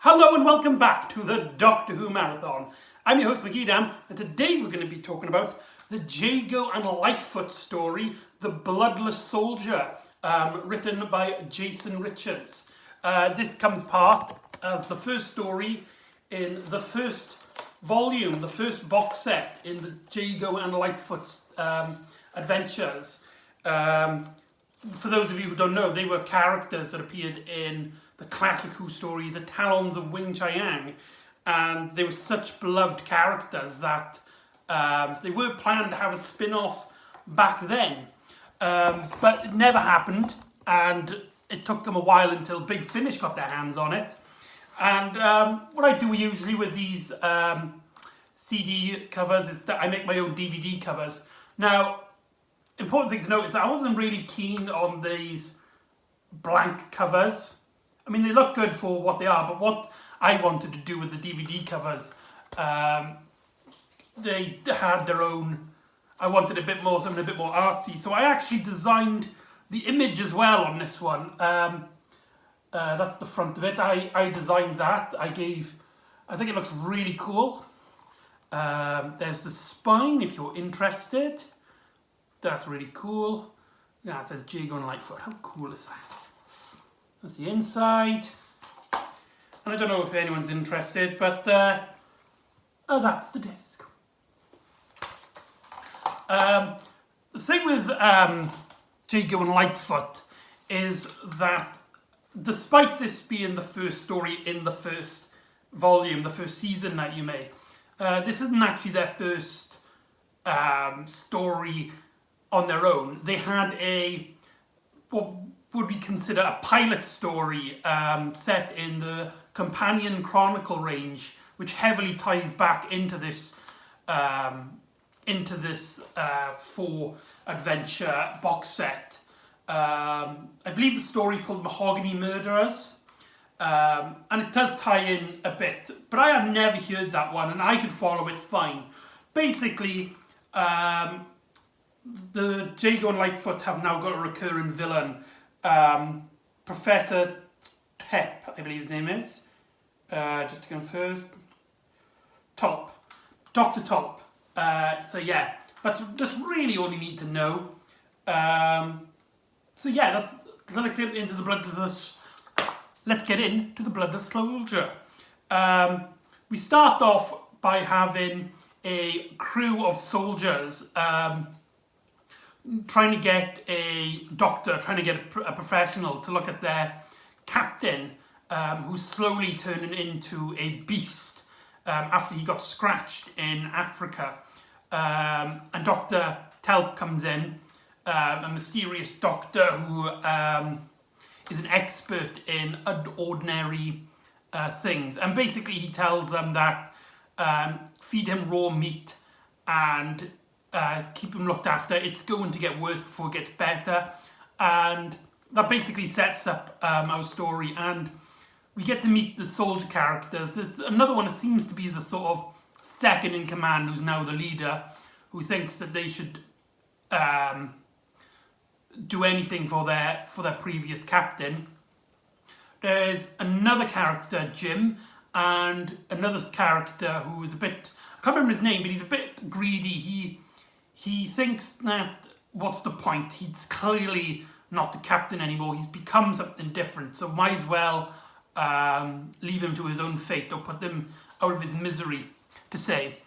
Hello and welcome back to the Doctor Who Marathon. I'm your host McEdam, and today we're going to be talking about the Jago and Lightfoot story, The Bloodless Soldier, written by Jason Richards. This comes part as the first story in the first volume, the first box set in the Jago and Lightfoot adventures. For those of you who don't know, they were characters that appeared in the classic Who story, The Talons of Wing Chiang, and they were such beloved characters that they were planned to have a spin-off back then, but it never happened, and it took them a while until Big Finish got their hands on it. And what I do usually with these CD covers is that I make my own DVD covers. Now, important thing to note is that I wasn't really keen on these blank covers. I mean, they look good for what they are, but what I wanted to do with the DVD covers, they had their own. I wanted something a bit more artsy, so I actually designed the image as well on this one. That's the front of it. I designed that. I think it looks really cool. There's the spine if you're interested. That's really cool. Yeah, it says Jago and Lightfoot. How cool is that? That's the inside. And I don't know if anyone's interested, but that's the disc. The thing with Jago and Lightfoot is that despite this being the first story in the first volume, the first season that you may, this isn't actually their first story on their own. They had what would be considered a pilot story set in the Companion Chronicle range, which heavily ties back into this 4-adventure box set. I believe the story is called Mahogany Murderers, and it does tie in a bit, but I have never heard that one, and I could follow it fine. Basically, the Jago and Lightfoot have now got a recurring villain, Professor Tep, I believe his name is. Just to confirm, Top, Dr. Top. So yeah, that's just really all you need to know. So yeah, let's get into the Bloodless. Let's get into the Bloodless Soldier. We start off by having a crew of soldiers trying to get a doctor, trying to get a professional to look at their captain, who's slowly turning into a beast after he got scratched in Africa. And Dr. Telp comes in, a mysterious doctor who is an expert in ordinary things. And basically he tells them that feed him raw meat and keep him looked after. It's going to get worse before it gets better. And that basically sets up our story. And we get to meet the soldier characters. There's another one that seems to be the sort of second in command, who's now the leader, who thinks that they should do anything for their previous captain. There's another character, Jim, and another character who is a bit, I can't remember his name, but he's a bit greedy. He thinks that, what's the point? He's clearly not the captain anymore. He's become something different, so might as well leave him to his own fate, or put him out of his misery, to say.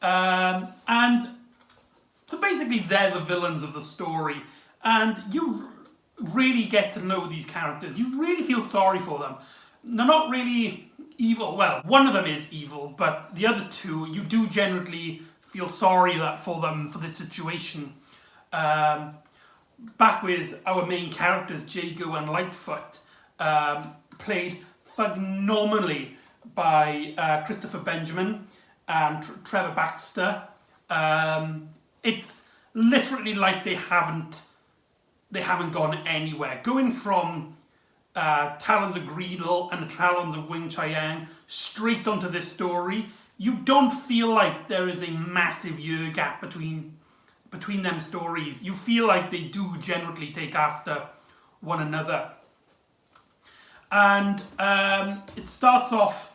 And so basically they're the villains of the story, and you really get to know these characters. You really feel sorry for them. They're not really evil. Well, one of them is evil, but the other two, you do generally feel sorry for them for this situation. Back with our main characters, Jago and Lightfoot, played phenomenally by Christopher Benjamin and Trevor Baxter. It's literally like they haven't gone anywhere. Going from Talons of Greedle and the Talons of Wing Chiang straight onto this story, you don't feel like there is a massive year gap between them stories. You feel like they do generally take after one another. And it starts off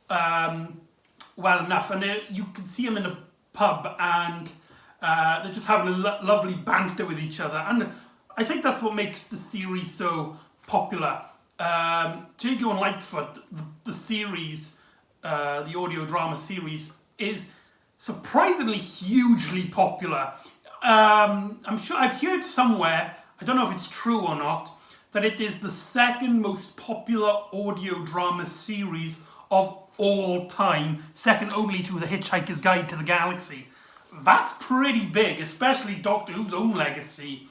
well enough, and you can see them in a pub, and they're just having a lovely banter with each other. And I think that's what makes the series so popular. Jago and Lightfoot, the series, the audio drama series, is surprisingly hugely popular. I'm sure I've heard somewhere, I don't know if it's true or not, that it is the second most popular audio drama series of all time, second only to The Hitchhiker's Guide to the Galaxy. That's pretty big, especially Doctor Who's own legacy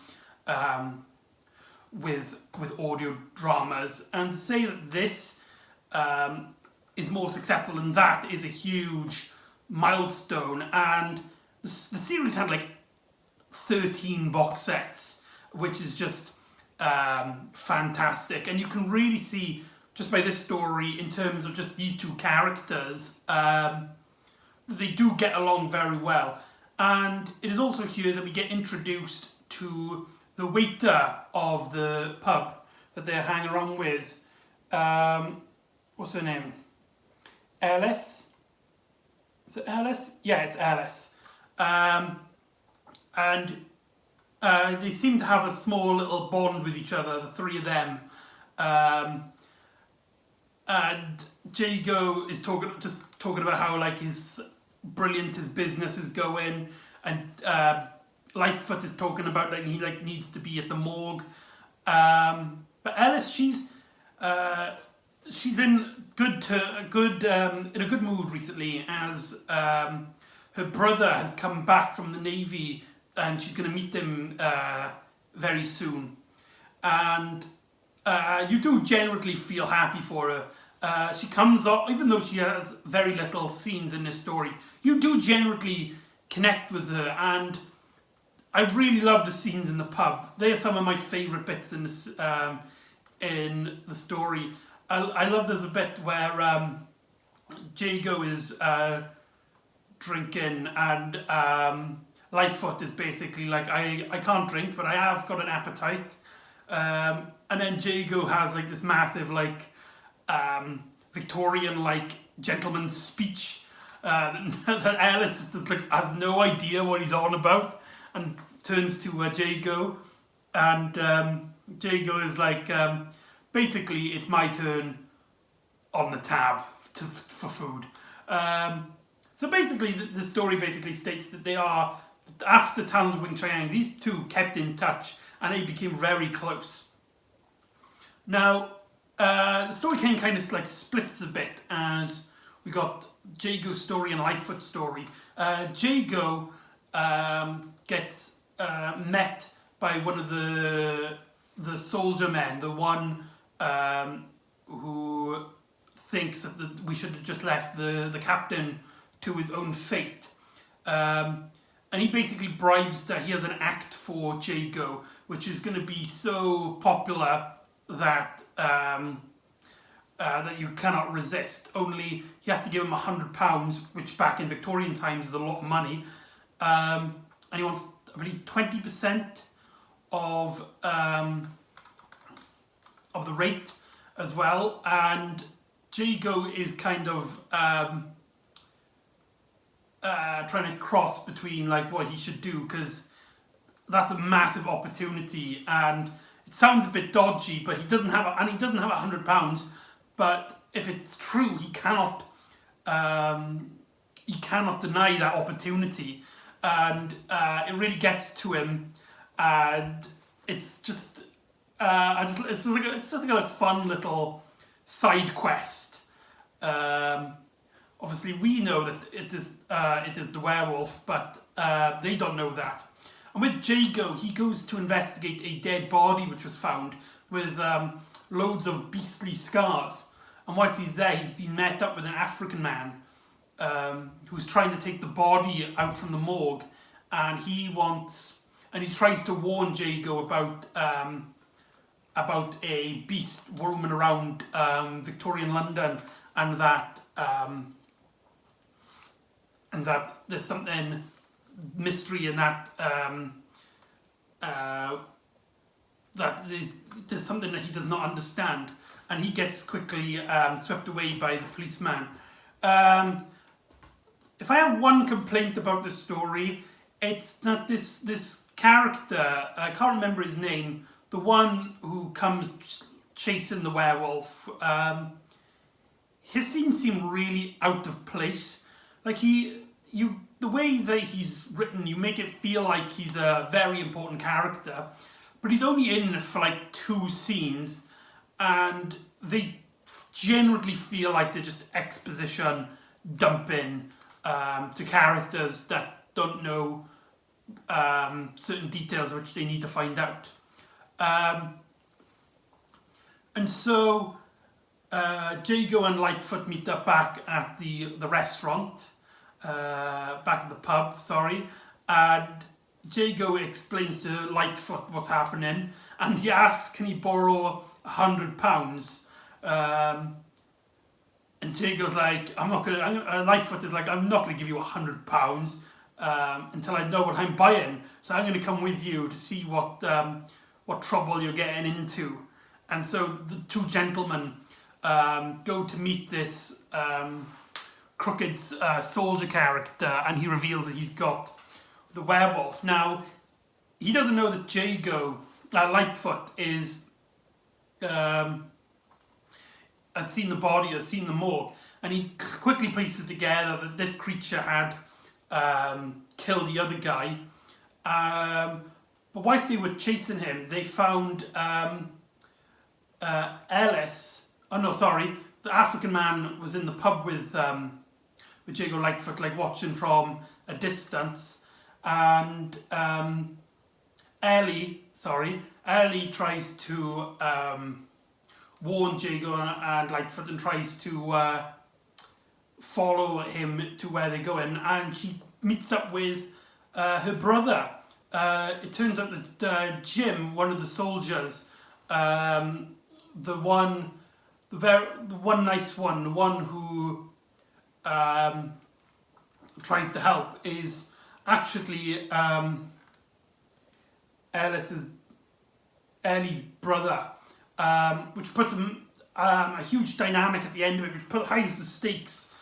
with audio dramas. And to say that this is more successful than that is a huge milestone. And the series had like 13 box sets, which is just fantastic. And you can really see just by this story, in terms of just these two characters, they do get along very well. And it is also here that we get introduced to the waiter of the pub that they hang around with. What's her name? Alice? Is it Alice? Yeah, it's Alice. And they seem to have a small little bond with each other, the three of them. And Jago is talking about how like his business is going, and Lightfoot is talking about like he like needs to be at the morgue. But Alice, she's in a good mood recently, as her brother has come back from the Navy, and she's going to meet him very soon. And you do generally feel happy for her. She comes up, even though she has very little scenes in this story, you do generally connect with her, and I really love the scenes in the pub. They are some of my favourite bits in this in the story. I love there's a bit where Jago is drinking, and Lightfoot is basically like, I can't drink, but I have got an appetite. And then Jago has like this massive like Victorian like gentleman's speech that Alice just is, like, has no idea what he's on about, and turns to Jago, and Jago is like, basically it's my turn on the tab for food. So basically the story basically states that they are, after Talons of Wing Chang, these two kept in touch and they became very close. Now, the story kind of like splits a bit, as we got Jago's story and Lightfoot's story. Jago gets met by one of the soldier men, the one who thinks that we should have just left the captain to his own fate. And he basically bribes that he has an act for Jago, which is going to be so popular that that you cannot resist. Only he has to give him £100, which back in Victorian times is a lot of money. And he wants, I believe, 20% of the rate as well. And Jago is kind of trying to cross between like what he should do, because that's a massive opportunity, and it sounds a bit dodgy, but he doesn't have £100. But if it's true, he cannot deny that opportunity, and it really gets to him, and it's just it's just like a fun little side quest. Obviously, we know that it is the werewolf, but they don't know that. And with Jago, he goes to investigate a dead body which was found with loads of beastly scars. And whilst he's there, he's been met up with an African man who's trying to take the body out from the morgue, and he tries to warn Jago about a beast roaming around Victorian London, and that there's something mystery in that that there's something that he does not understand. and he gets quickly swept away by the policeman. If I have one complaint about the story, it's that this character, I can't remember his name, the one who comes chasing the werewolf, his scenes seem really out of place. Like the way that he's written, you make it feel like he's a very important character, but he's only in it for like 2 scenes, and they generally feel like they're just exposition dumping to characters that don't know certain details which they need to find out. And so Jago and Lightfoot meet up back at the restaurant, back at the pub, sorry, and Jago explains to Lightfoot what's happening, and he asks, can he borrow £100? And Jago's like, Lightfoot is like, I'm not gonna give you £100 until I know what I'm buying. So I'm gonna come with you to see what trouble you're getting into. And so the 2 gentlemen go to meet this crooked soldier character, and he reveals that he's got the werewolf. Now, he doesn't know that Jago, Lightfoot, has seen the body, has seen the morgue, and he quickly pieces together that this creature had killed the other guy. But whilst they were chasing him, they found Ellis. Oh no, sorry. The African man was in the pub with Jago Lightfoot, like watching from a distance, and Ellie tries to warn Jago and Lightfoot and tries to follow him to where they're going, and she meets up with her brother. It turns out that Jim, one of the soldiers, the one nice one, the one who tries to help, is actually Ellie's brother, which puts a huge dynamic at the end of it, which highs the stakes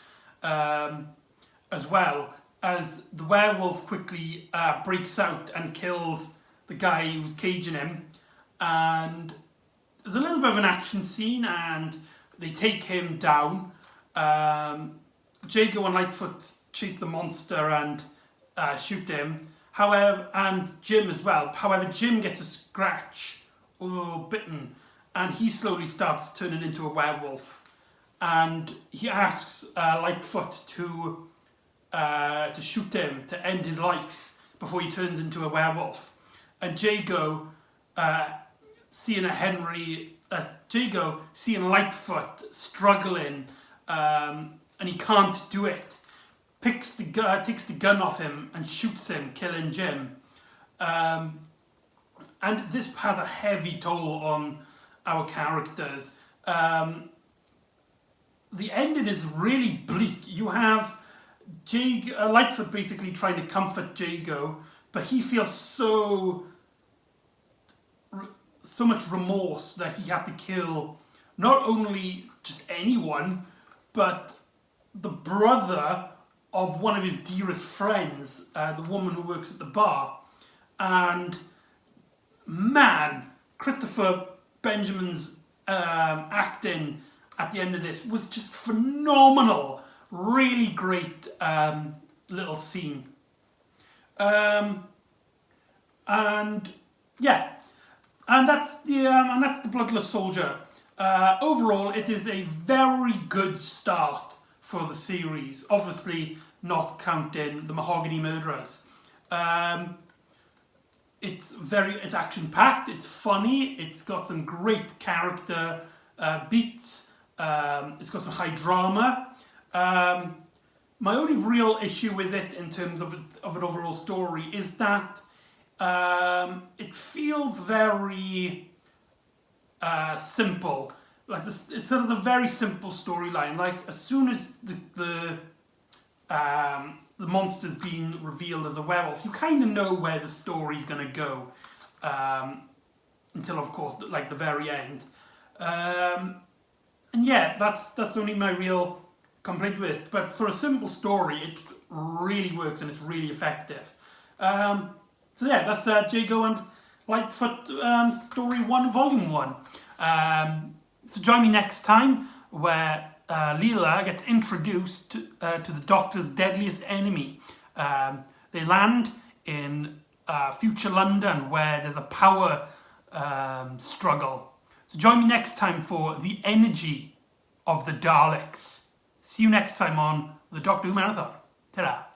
as well, as the werewolf quickly breaks out and kills the guy who's caging him, and there's a little bit of an action scene, and they take him down. Jago and Lightfoot chase the monster and shoot him. However, and Jim as well. However, Jim gets a scratch or bitten, and he slowly starts turning into a werewolf. And he asks Lightfoot to shoot him to end his life before he turns into a werewolf. And Jago, seeing Lightfoot struggling, and he can't do it, takes the gun off him and shoots him, killing Jim. And this has a heavy toll on our characters. The ending is really bleak. You have Lightfoot basically trying to comfort Jago, but he feels so much remorse that he had to kill not only just anyone, but the brother of one of his dearest friends, the woman who works at the bar. And man, Christopher Benjamin's acting at the end of this was just phenomenal. Really great little scene. And yeah, and that's the Bloodless Soldier. Overall, it is a very good start for the series. Obviously, not counting the Mahogany Murderers. It's action-packed. It's funny. It's got some great character beats. It's got some high drama. My only real issue with it, in terms of an overall story, is that it feels very simple. Like this, it's sort of a very simple storyline. Like as soon as the monster's being revealed as a werewolf, you kind of know where the story's gonna go, until of course like the very end. And yeah, that's only my real complaint with it. But for a simple story, it really works and it's really effective. So yeah, that's Jago and Lightfoot Story 1, Volume 1. So join me next time where Leela gets introduced to the Doctor's deadliest enemy. They land in future London where there's a power struggle. So join me next time for the energy of the Daleks. See you next time on the Doctor Who Marathon. Ta-da!